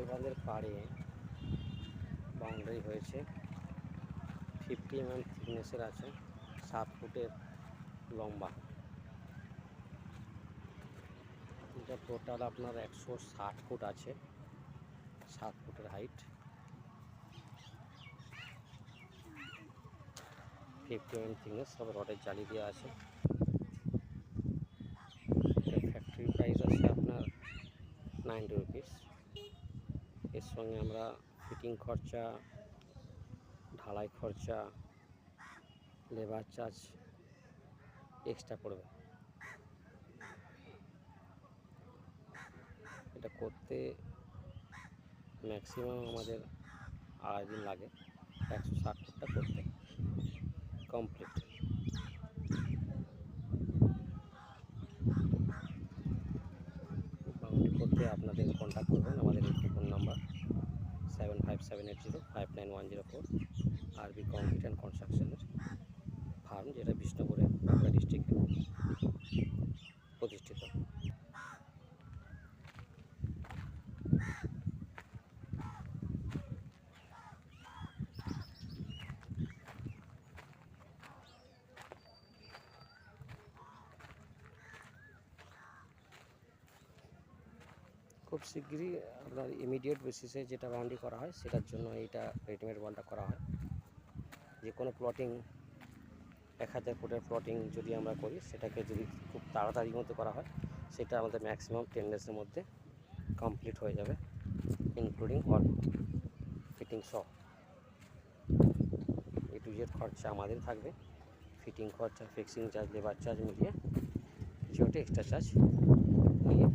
খালবাঁধের পাড়ে বাউন্ডারি হয়েছে। 50 mm থিকনেসের আছে, 7 ফুটের লম্বা। এটা টোটাল আপনার 160 ফুট আছে, 7 ফুটের হাইট। 50 mm থিকনেস, সব রডের জালি দেওয়া আছে। ফ্যাক্টরি প্রাইস আছে আপনার 90 রুপিস। এর সঙ্গে আমরা ফিটিং খরচা, ঢালাই খরচা, লেবার চার্জ এক্সট্রা পড়বে। এটা করতে ম্যাক্সিমাম আমাদের 2.5 দিন লাগে। 160 ফুটটা করতে কমপ্লিট। বাউন্ডারি করতে আপনাদের কন্ট্যাক্ট করবেন আমাদের এই ফোন নাম্বার 7578059104। আরবি কংক্রিট অ্যান্ড কনস্ট্রাকশনের ফার্ম, যেটা বিষ্ণুপুরে বাঁকুড়া ডিস্ট্রিক্টে প্রতিষ্ঠিত। খুব শীঘ্রই আপনার ইমিডিয়েট বেসিসে যেটা বাউন্ডারি করা হয় সেটার জন্য এইটা রেডিমেড ওয়ালটা করা হয়। যে কোনো প্লটিং 1000 ফুটের প্লটিং যদি আমরা করি, সেটাকে যদি খুব তাড়াতাড়ির মধ্যে করা হয়, সেটা আমাদের ম্যাক্সিমাম 10 ডেজের মধ্যে কমপ্লিট হয়ে যাবে, ইনক্লুডিং অল ফিটিং সহ। এ টু জেড খরচা আমাদের থাকবে, ফিটিং খরচা, ফিক্সিং চার্জ, লেবার চার্জ মিলিয়ে কিছু একটা এক্সট্রা চার্জ নিয়ে